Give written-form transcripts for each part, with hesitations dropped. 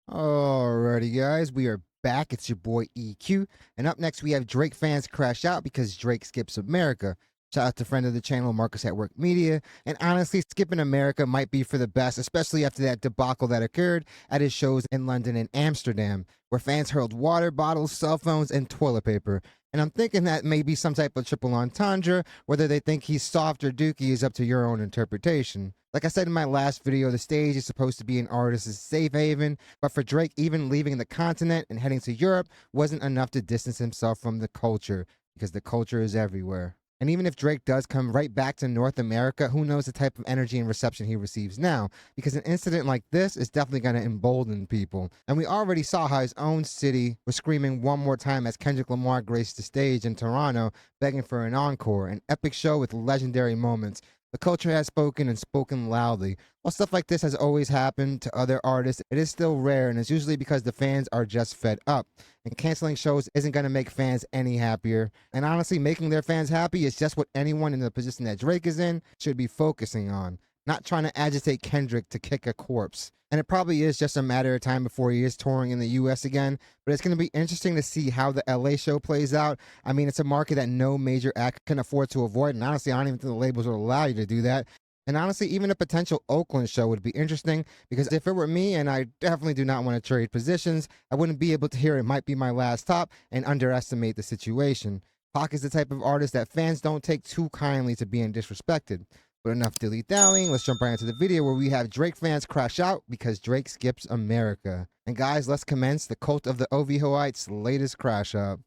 Alrighty, guys, we are back. It's your boy EQ, and up next we have Drake fans crash out because Drake skips America. Shout out to friend of the channel, Marcus at Work Media. And honestly, skipping America might be for the best, especially after that debacle that occurred at his shows in London and Amsterdam, where fans hurled water bottles, cell phones, and toilet paper. And I'm thinking that may be some type of triple entendre. Whether they think he's soft or dookie is up to your own interpretation. Like I said in my last video, the stage is supposed to be an artist's safe haven, but for Drake, even leaving the continent and heading to Europe wasn't enough to distance himself from the culture, because the culture is everywhere. And even if Drake does come right back to North America, who knows the type of energy and reception he receives now, because an incident like this is definitely going to embolden people. And we already saw how his own city was screaming one more time as Kendrick Lamar graced the stage in Toronto, begging for an encore, an epic show with legendary moments. The culture has spoken and spoken loudly. While stuff like this has always happened to other artists, it is still rare, and it's usually because the fans are just fed up. And canceling shows isn't going to make fans any happier. And honestly, making their fans happy is just what anyone in the position that Drake is in should be focusing on, not trying to agitate Kendrick to kick a corpse. And it probably is just a matter of time before he is touring in the US again, but it's going to be interesting to see how the LA show plays out. I mean, it's a market that no major act can afford to avoid, and honestly, I don't even think the labels will allow you to do that. And honestly, even a potential Oakland show would be interesting, because if it were me, and I definitely do not want to trade positions, I wouldn't be able to hear It Might Be My Last Top and underestimate the situation. Pac is the type of artist that fans don't take too kindly to being disrespected. But enough dilly-dallying, let's jump right into the video where we have Drake fans crash out because Drake skips America. And guys, let's commence the Cult of the Oviehoites' latest crash up.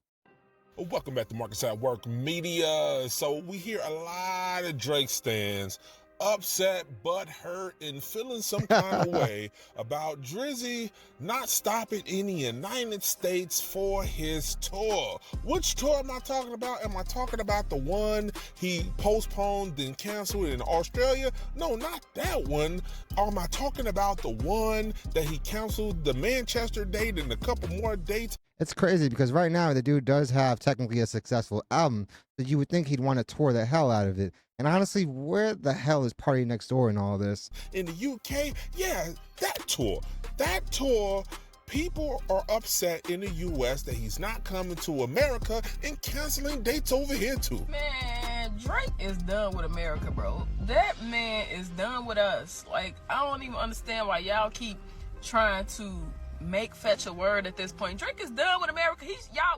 Welcome back to Marcus at Work Media. So we hear a lot of Drake stans upset, butthurt, and feeling some kind of way about Drizzy not stopping in the United States for his tour. Which tour am I talking about? Am I talking about the one he postponed and canceled in Australia? No, not that one. Or am I talking about the one that he canceled the Manchester date and a couple more dates? It's crazy because right now the dude does have technically a successful album, so you would think he'd want to tour the hell out of it. And honestly, where the hell is Party Next Door in all this? In the UK, yeah, that tour, people are upset in the US that he's not coming to America and canceling dates over here too. Man, Drake is done with America, bro. That man is done with us. Like, I don't even understand why y'all keep trying to make fetch a word at this point. Drake is done with America.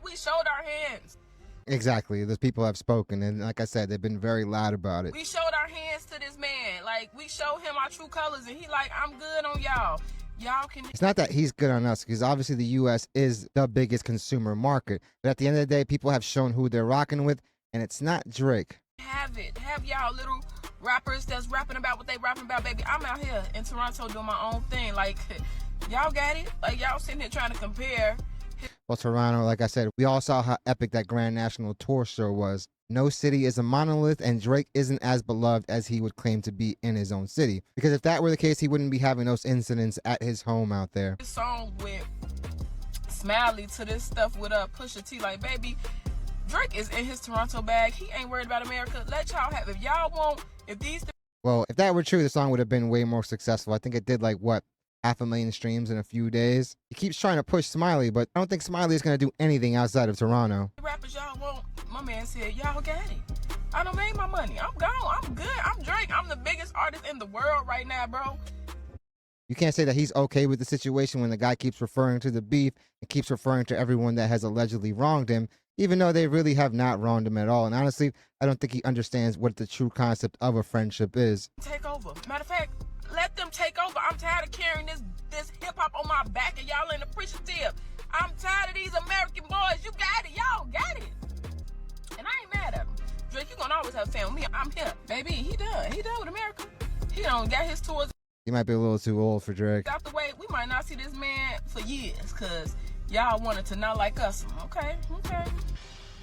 We showed our hands. Exactly. Those people have spoken, and like I said, they've been very loud about it. We showed our hands to this man. Like, we showed him our true colors, and he like, I'm good on y'all. Y'all can... It's not that he's good on us, because obviously the U.S. is the biggest consumer market. But at the end of the day, people have shown who they're rocking with, and it's not Drake. Have y'all little rappers that's rapping about what they rapping about, baby. I'm out here in Toronto doing my own thing. Like, y'all got it? Like, y'all sitting here trying to compare. Well, Toronto, like I said, we all saw how epic that Grand National Tour show was. No city is a monolith, and Drake isn't as beloved as he would claim to be in his own city. Because if that were the case, he wouldn't be having those incidents at his home out there. This song went Smiley to this stuff with Pusha T. Like, baby, Drake is in his Toronto bag. He ain't worried about America. Let y'all have it. If y'all want, if these... Well, if that were true, the song would have been way more successful. I think it did like, what, 500,000 streams in a few days. He keeps trying to push Smiley, but I don't think Smiley is going to do anything outside of Toronto. The rappers y'all want, my man said, y'all got it. I done made my money. I'm gone. I'm good. I'm Drake. I'm the biggest artist in the world right now, bro. You can't say that he's okay with the situation when the guy keeps referring to the beef and keeps referring to everyone that has allegedly wronged him, even though they really have not wronged him at all. And honestly, I don't think he understands what the true concept of a friendship is. Take over. Matter of fact, let them take over. I'm tired of carrying this hip-hop on my back and y'all ain't appreciative. I'm tired of these American boys. You got it. Y'all got it. And I ain't mad at him. Drake, you gonna always have fun with me. I'm here. Baby, he done. He done with America. He done got his tours. He might be a little too old for Drake. Out the way, we might not see this man for years because y'all wanted to not like us. Okay.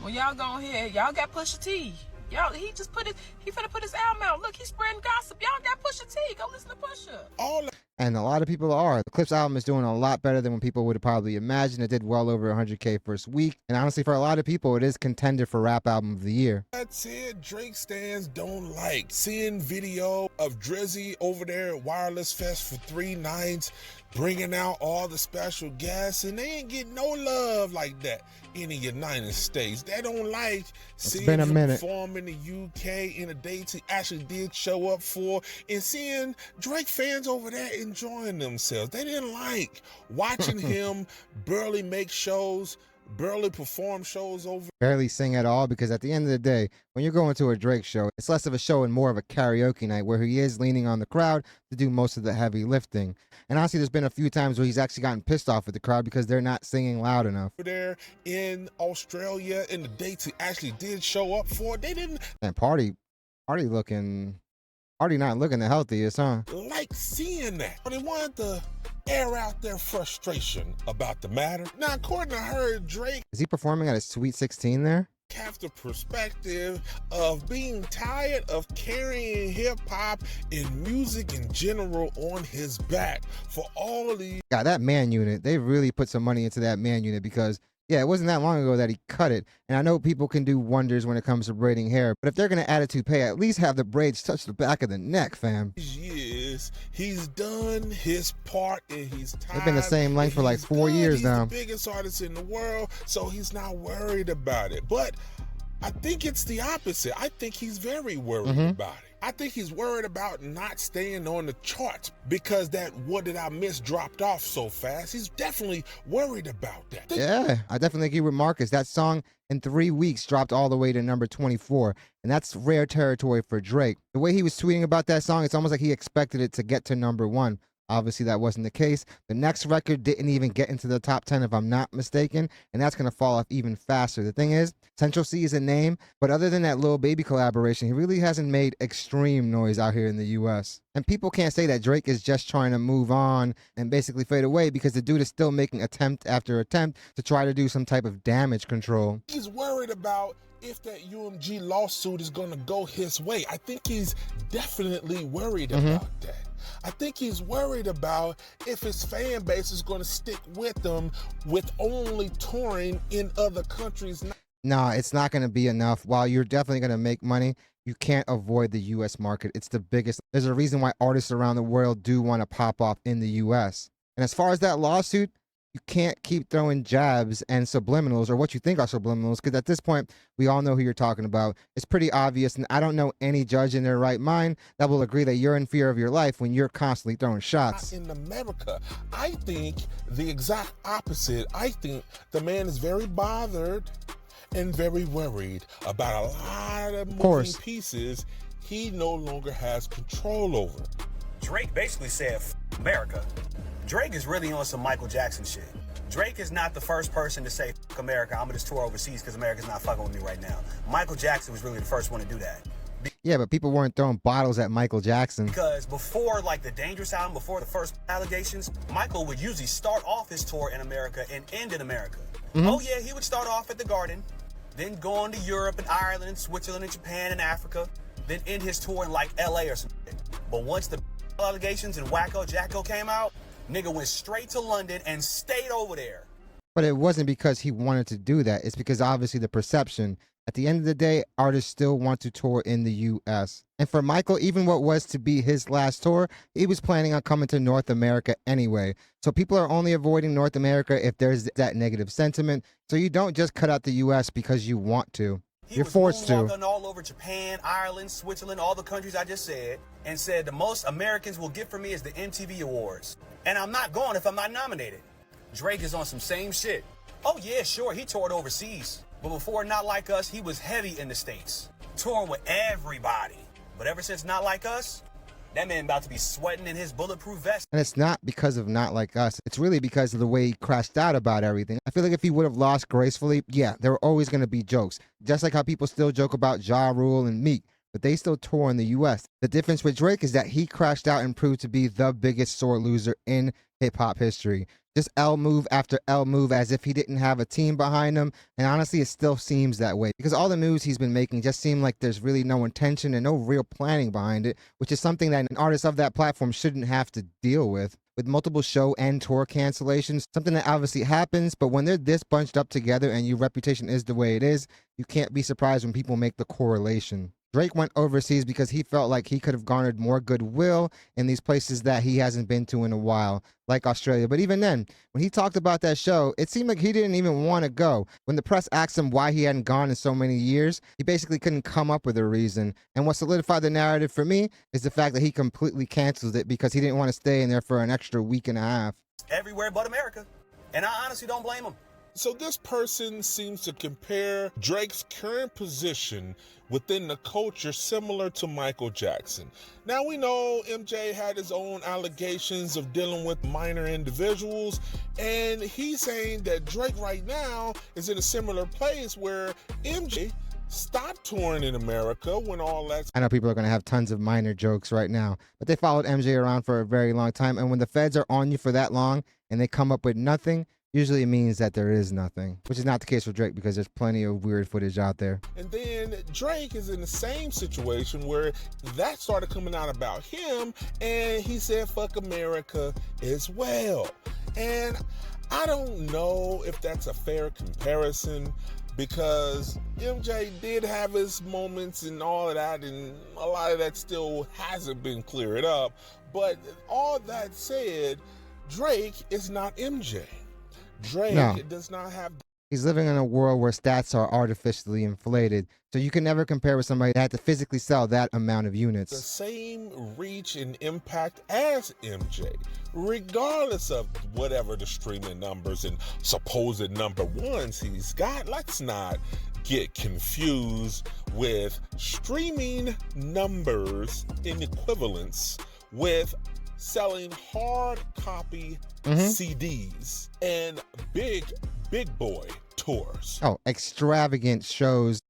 Well, y'all go ahead. Y'all got Pusha T. Y'all, he finna put his album out. Look, he's spreading gossip. Y'all got Pusha T. Go listen to Pusha. And a lot of people are. The Clips album is doing a lot better than what people would have probably imagined. It did well over 100K first week. And honestly, for a lot of people, it is contender for Rap Album of the Year. That's it. Drake stans don't like seeing video of Drizzy over there at Wireless Fest for 3 nights, bringing out all the special guests, and they ain't getting no love like that in the United States. They don't like seeing been a him minute. perform in the UK in the dates he actually did show up for, and seeing Drake fans over there enjoying themselves. They didn't like watching him barely make shows, barely perform shows over. Barely sing at all, because at the end of the day, when you're going to a Drake show, it's less of a show and more of a karaoke night where he is leaning on the crowd to do most of the heavy lifting. And honestly, there's been a few times where he's actually gotten pissed off at the crowd because they're not singing loud enough. There in Australia in the dates he actually did show up for, they didn't And Party not looking the healthiest, huh? like seeing that. They wanted to air out their frustration about the matter. Now, according to her, Drake Is he performing at a Sweet 16 there? have the perspective of being tired of carrying hip-hop and music in general on his back for all these. Yeah, that man unit, they really put some money into that man unit because, yeah, it wasn't that long ago that he cut it. And I know people can do wonders when it comes to braiding hair, but if they're going to add a toupee, at least have the braids touch the back of the neck, fam. Years, he's done his part and he's tired. They've been the same length for like He's 4 good. years He's now. the biggest artist in the world, so he's not worried about it. But I think it's the opposite. I think he's very worried about it. I think he's worried about not staying on the charts because that "What Did I Miss" dropped off so fast. He's definitely worried about that. Yeah, I definitely agree with Marcus. That song in 3 weeks dropped all the way to number 24, and that's rare territory for Drake. The way he was tweeting about that song, it's almost like he expected it to get to number 1. Obviously, that wasn't the case. The next record didn't even get into the top 10, if I'm not mistaken, and that's going to fall off even faster. The thing is, Central C is a name, but other than that Lil Baby collaboration, he really hasn't made extreme noise out here in the U.S. And people can't say that Drake is just trying to move on and basically fade away, because the dude is still making attempt after attempt to try to do some type of damage control. He's worried about if that UMG lawsuit is going to go his way. I think he's definitely worried about that. I think he's worried about if his fan base is going to stick with him with only touring in other countries. Nah, it's not going to be enough. While you're definitely going to make money, you can't avoid the U.S. market. It's the biggest. There's a reason why artists around the world do want to pop off in the U.S. And as far as that lawsuit, you can't keep throwing jabs and subliminals, or what you think are subliminals, because at this point, we all know who you're talking about. It's pretty obvious, and I don't know any judge in their right mind that will agree that you're in fear of your life when you're constantly throwing shots. In America, I think the exact opposite. I think the man is very bothered and very worried about a lot of moving pieces he no longer has control over. Drake basically said, "F America." Drake is really on some Michael Jackson shit. Drake is not the first person to say, "F America, I'm gonna just tour overseas because America's not fucking with me right now." Michael Jackson was really the first one to do that. Yeah, but people weren't throwing bottles at Michael Jackson. Because before, like, the Dangerous album, before the first allegations, Michael would usually start off his tour in America and end in America. Oh yeah, he would start off at the Garden, then go on to Europe and Ireland and Switzerland and Japan and Africa, then end his tour in like LA or something. But once the allegations and Wacko Jacko came out, nigga went straight to London and stayed over there. But it wasn't because he wanted to do that. It's because obviously the perception. At the end of the day, artists still want to tour in the U.S. And for Michael, even what was to be his last tour, he was planning on coming to North America anyway. So people are only avoiding North America if there's that negative sentiment. So you don't just cut out the U.S. because you want to. You're forced to. He was all over Japan, Ireland, Switzerland, all the countries I just said, and said the most Americans will get from me is the MTV Awards. And I'm not going if I'm not nominated. Drake is on some same shit. Oh yeah, sure, he toured overseas. But before Not Like Us, he was heavy in the States, touring with everybody. But ever since Not Like Us, that man about to be sweating in his bulletproof vest. And it's not because of Not Like Us. It's really because of the way he crashed out about everything. I feel like if he would have lost gracefully, yeah, there were always going to be jokes. Just like how people still joke about Ja Rule and Meek, but they still tour in the U.S. The difference with Drake is that he crashed out and proved to be the biggest sore loser in hip-hop history. Just L move after L move as if he didn't have a team behind him. And honestly, it still seems that way because all the moves he's been making just seem like there's really no intention and no real planning behind it, which is something that an artist of that platform shouldn't have to deal with. With multiple show and tour cancellations, something that obviously happens, but when they're this bunched up together and your reputation is the way it is, you can't be surprised when people make the correlation. Drake went overseas because he felt like he could have garnered more goodwill in these places that he hasn't been to in a while, like Australia. But even then, when he talked about that show, it seemed like he didn't even want to go. When the press asked him why he hadn't gone in so many years, he basically couldn't come up with a reason. And what solidified the narrative for me is the fact that he completely canceled it because he didn't want to stay in there for an extra week and a half. Everywhere but America. And I honestly don't blame him. So this person seems to compare Drake's current position within the culture similar to Michael Jackson. Now we know MJ had his own allegations of dealing with minor individuals, and he's saying that Drake right now is in a similar place where MJ stopped touring in America when all that. I know people are going to have tons of minor jokes right now, but they followed MJ around for a very long time, and when the feds are on you for that long and they come up with nothing, usually it means that there is nothing, which is not the case for Drake because there's plenty of weird footage out there. And then Drake is in the same situation where that started coming out about him, and he said, fuck America as well. And I don't know if that's a fair comparison because MJ did have his moments and all of that, and a lot of that still hasn't been cleared up. But all that said, Drake is not MJ. Drake does not have. He's living in a world where stats are artificially inflated, so you can never compare with somebody that had to physically sell that amount of The units. same reach and impact as MJ, regardless of whatever the streaming numbers and supposed number ones he's got. Let's not get confused with streaming numbers in equivalence with selling hard copy CDs and big boy tours. Oh, extravagant shows.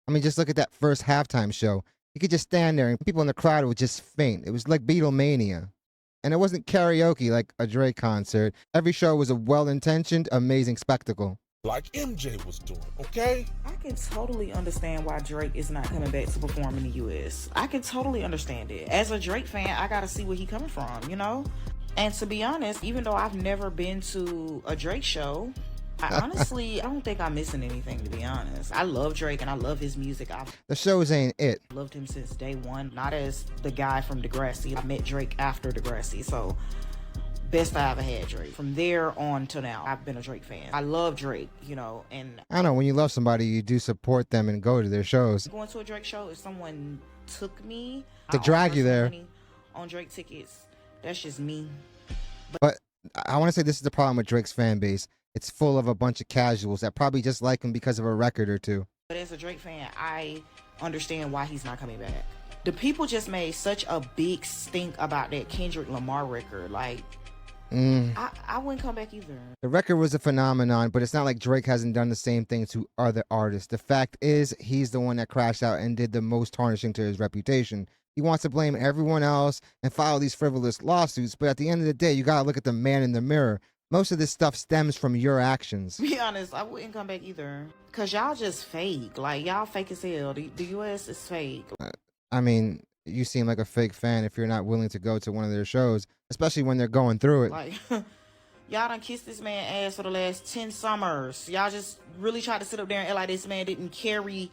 I mean, just look at that first halftime show. You could just stand there and people in the crowd would just faint. It was like Beatlemania. And it wasn't karaoke like a Drake concert. Every show was a well-intentioned, amazing spectacle. Like MJ was doing, okay? I can totally understand why Drake is not coming back to perform in the U.S. I can totally understand it. As a Drake fan, I gotta see where he coming from, you know? And to be honest, even though I've never been to a Drake show, I don't think I'm missing anything, to be honest. I love Drake and I love his music. I've The shows ain't it. loved him since day one. Not as the guy from Degrassi. I met Drake after Degrassi, so best I ever had Drake. From there on to now, I've been a Drake fan. I love Drake, you know, and I don't know, when you love somebody, you do support them and go to their shows. going to a Drake show, if someone took me To I drag offer you some there. money on Drake tickets, that's just me. But I want to say this is the problem with Drake's fan base. It's full of a bunch of casuals that probably just like him because of a record or two. But as a Drake fan, I understand why he's not coming back. The people just made such a big stink about that Kendrick Lamar record. Like, I wouldn't come back either. The record was a phenomenon, but it's not like Drake hasn't done the same thing to other artists. The fact is, he's the one that crashed out and did the most tarnishing to his reputation. He wants to blame everyone else and file these frivolous lawsuits, but at the end of the day, you gotta look at the man in the mirror. Most of this stuff stems from your actions. To be honest, I wouldn't come back either. Cause y'all just fake. Like, y'all fake as hell. The US is fake. I mean, you seem like a fake fan if you're not willing to go to one of their shows, especially when they're going through it. Like, y'all done kissed this man ass for the last 10 summers. Y'all just really tried to sit up there and act like this man didn't carry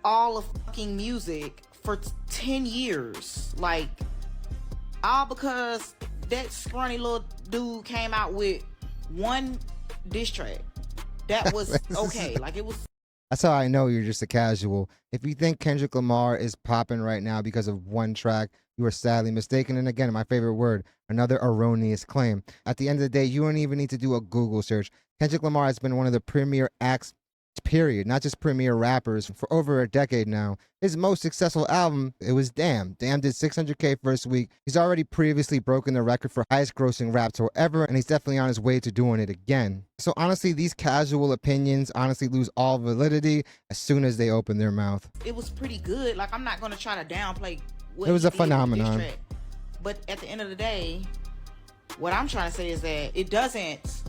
all of fucking music for 10 years. Like, all because that scrawny little dude came out with one diss track. That was okay. Like, it was. That's how I know you're just a casual. If you think Kendrick Lamar is popping right now because of one track, you are sadly mistaken. And again, my favorite word, another erroneous claim. At the end of the day, you don't even need to do a Google search. Kendrick Lamar has been one of the premier acts, period, not just premier rappers, for over a decade now. His most successful album, it was Damn. Damn did 600K first week. He's already previously broken the record for highest grossing rap tour ever, and he's definitely on his way to doing it again. So honestly, these casual opinions honestly lose all validity as soon as they open their mouth. It was pretty good. Like, I'm not going to try to downplay what It was he a did with this phenomenon. track. But at the end of the day, what I'm trying to say is that it doesn't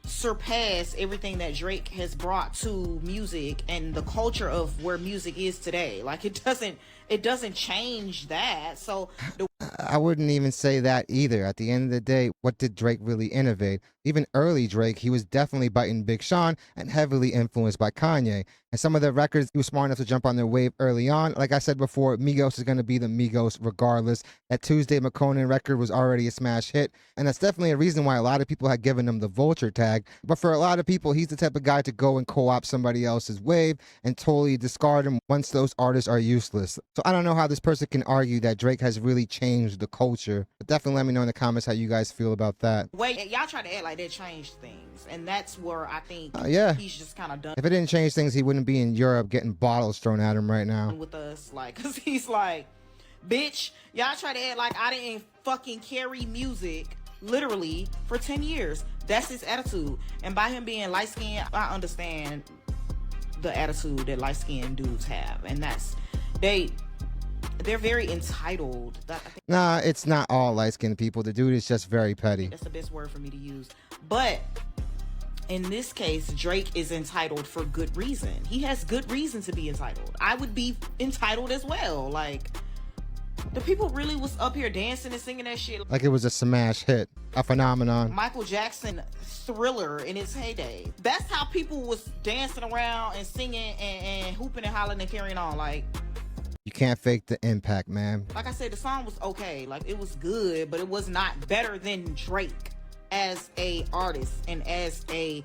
surpass everything that Drake has brought to music and the culture of where music is today. Like, it doesn't it doesn't change that. So the I wouldn't even say that either. At the end of the day, what did Drake really innovate? Even early Drake, he was definitely biting Big Sean and heavily influenced by Kanye. And some of the records, he was smart enough to jump on their wave early on. Like I said before, Migos is going to be the Migos regardless. That Tuesday McConan record was already a smash hit. And that's definitely a reason why a lot of people had given him the vulture tag. But for a lot of people, he's the type of guy to go and co-opt somebody else's wave and totally discard him once those artists are useless. So I don't know how this person can argue that Drake has really changed the culture. But definitely let me know in the comments how you guys feel about that. way y'all try to act like that changed things, and that's where I think Yeah. he's just kind of done If it didn't change things, he wouldn't be in Europe getting bottles thrown at him right now. with us, like, cause he's like, bitch, y'all try to act like I didn't fucking carry music literally for 10 years. That's his attitude. And by him being light skinned, I understand the attitude that light skinned dudes have, and that's they're very entitled. Nah, it's not all light-skinned people. The dude is just very petty. That's the best word for me to use. But in this case, Drake is entitled for good reason. He has good reason to be entitled. I would be entitled as well. Like, the people really was up here dancing and singing that shit like it was a smash hit, a phenomenon. Michael Jackson Thriller in its heyday. That's how people was dancing around and singing and hooping and hollering and carrying on. Like, You can't fake the impact, man. like I said, the song was okay. Like, it was good, but it was not better than Drake as a artist and as a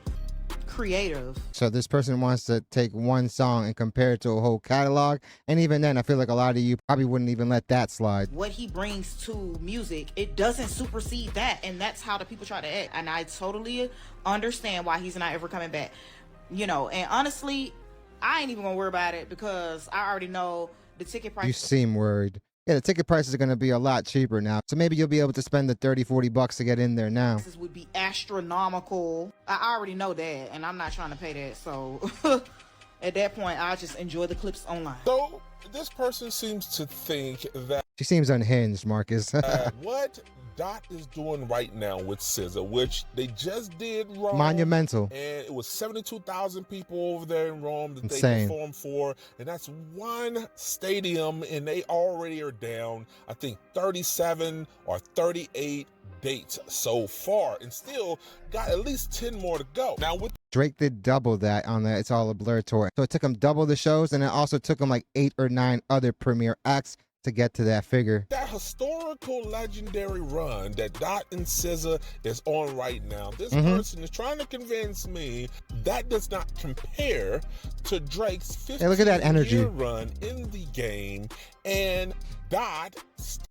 creative. So this person wants to take one song and compare it to a whole catalog, and even then I feel like a lot of you probably wouldn't even let that slide. What he brings to music, it doesn't supersede that, and that's how the people try to act. And I totally understand why he's not ever coming back, you know. And honestly, I ain't even gonna worry about it because I already know the ticket price. You seem worried. Yeah, the ticket prices are going to be a lot cheaper now. So maybe you'll be able to spend the 30, 40 bucks to get in there now. Prices would be astronomical. I already know that, and I'm not trying to pay that. So at that point, I'll just enjoy the clips online. So this person seems to think that She seems unhinged, Marcus. what Dot is doing right now with SZA, which they just did Rome, Monumental. and it was 72,000 people over there in Rome that Insane. they performed for, and that's one stadium, and they already are down, I think, 37 or 38 dates so far, and still got at least 10 more to go. Now with Drake did double that on the It's All a Blur tour. So it took him double the shows, and it also took him like 8 or 9 other premiere acts to get to that figure. that historical legendary run that Dot and SZA is on right now, this person is trying to convince me that does not compare to Drake's 15 look at that energy. year run in the game, and Dot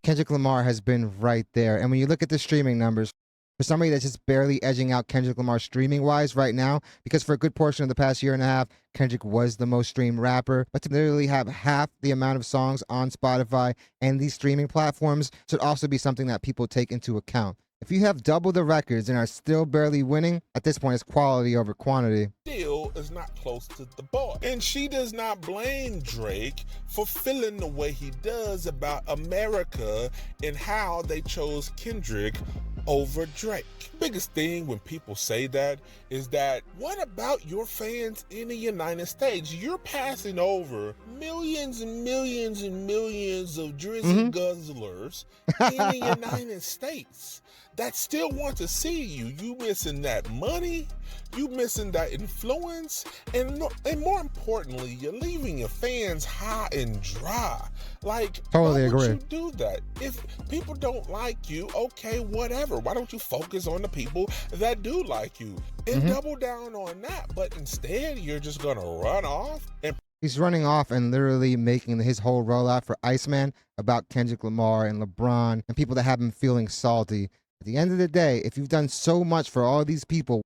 Kendrick Lamar has been right there. And when you look at the streaming numbers, for somebody that's just barely edging out Kendrick Lamar streaming wise right now, because for a good portion of the past year and a half, Kendrick was the most streamed rapper, but to literally have half the amount of songs on Spotify and these streaming platforms should also be something that people take into account. If you have double the records and are still barely winning, at this point it's quality over quantity. still is not close to the bar. And she does not blame Drake for feeling the way he does about America and how they chose Kendrick over Drake. Biggest thing when people say that is that, what about your fans in the United States? You're passing over millions and millions and millions of Drizzy guzzlers in the United States that still want to see you. You missing that money, you missing that influence, and more importantly, you're leaving your fans high and dry. Like, Totally why would agree. you do that? If people don't like you, okay, whatever. Why don't you focus on the people that do like you and double down on that? But instead, you're just gonna run off and He's running off and literally making his whole rollout for Iceman about Kendrick Lamar and LeBron and people that have him feeling salty. At the end of the day, if you've done so much for all these people,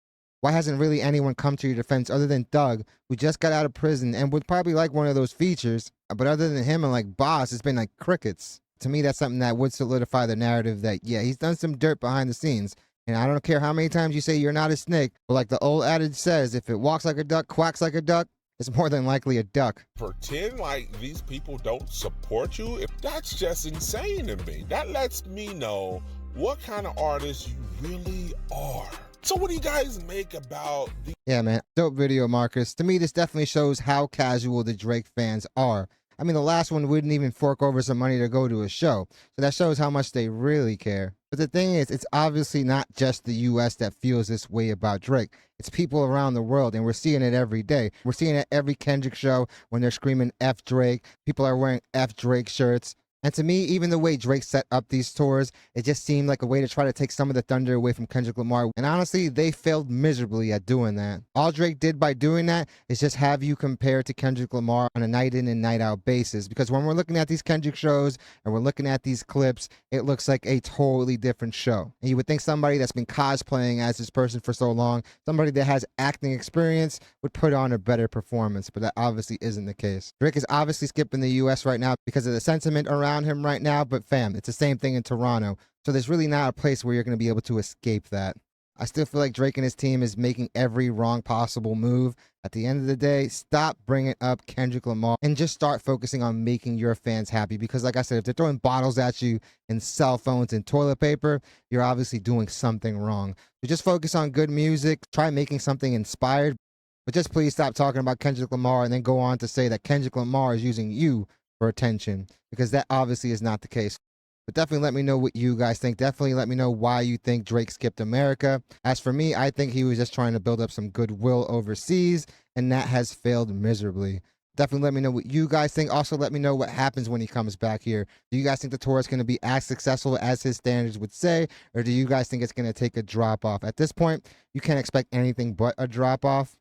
why hasn't really anyone come to your defense other than Doug, who just got out of prison and would probably like one of those features? But other than him and like Boss, it's been like crickets. To me, that's something that would solidify the narrative that, yeah, he's done some dirt behind the scenes. And I don't care how many times you say you're not a snake, but like the old adage says, if it walks like a duck, quacks like a duck, it's more than likely a duck. pretend like these people don't support you. That's just insane to me. That lets me know what kind of artist you really are. So what do you guys make about the Yeah, man. Dope video, Marcus. To me, this definitely shows how casual the Drake fans are. I mean, the last one wouldn't even fork over some money to go to a show. So that shows how much they really care. But the thing is, it's obviously not just the US that feels this way about Drake. It's people around the world, and we're seeing it every day. We're seeing it at every Kendrick show when they're screaming F Drake. People are wearing F Drake shirts. And to me, even the way Drake set up these tours, it just seemed like a way to try to take some of the thunder away from Kendrick Lamar. And honestly, they failed miserably at doing that. All Drake did by doing that is just have you compare to Kendrick Lamar on a night in and night out basis. Because when we're looking at these Kendrick shows and we're looking at these clips, it looks like a totally different show. And you would think somebody that's been cosplaying as this person for so long, somebody that has acting experience, would put on a better performance. But that obviously isn't the case. Drake is obviously skipping the US right now because of the sentiment around him right now, but fam, it's the same thing in Toronto. So there's really not a place where you're going to be able to escape that. I still feel like Drake and his team is making every wrong possible move. At the end of the day, stop bringing up Kendrick Lamar and just start focusing on making your fans happy. Because like I said, if they're throwing bottles at you and cell phones and toilet paper, you're obviously doing something wrong. So just focus on good music, try making something inspired, but just please stop talking about Kendrick Lamar and then go on to say that Kendrick Lamar is using you for attention, because that obviously is not the case. But definitely let me know what you guys think. Definitely let me know why you think Drake skipped America. As for me, I think he was just trying to build up some goodwill overseas, and that has failed miserably. Definitely let me know what you guys think. Also, let me know what happens when he comes back here. Do you guys think the tour is going to be as successful as his standards would say, or do you guys think it's going to take a drop off? At this point, you can't expect anything but a drop off.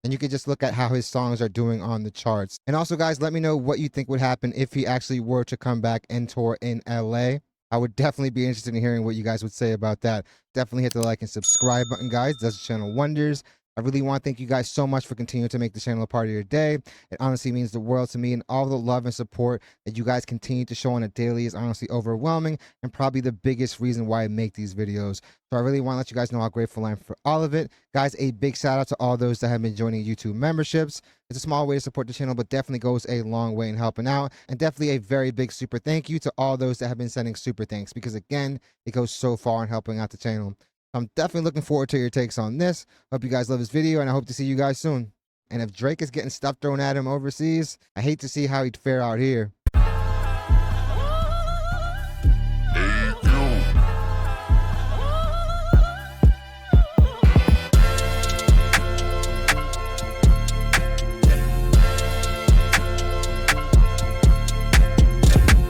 And you can just look at how his songs are doing on the charts. And also, guys, let me know what you think would happen if he actually were to come back and tour in LA. I would definitely be interested in hearing what you guys would say about that. Definitely hit the like and subscribe button, guys. Does the channel wonders. I really want to thank you guys so much for continuing to make the channel a part of your day. It honestly means the world to me, and all the love and support that you guys continue to show on a daily is honestly overwhelming and probably the biggest reason why I make these videos. So I really want to let you guys know how grateful I am for all of it. Guys, a big shout out to all those that have been joining YouTube memberships. It's a small way to support the channel, but definitely goes a long way in helping out. And definitely a very big super thank you to all those that have been sending super thanks, because again, it goes so far in helping out the channel. I'm definitely looking forward to your takes on this. Hope you guys love this video, and I hope to see you guys soon. And if Drake is getting stuff thrown at him overseas, I hate to see how he'd fare out here.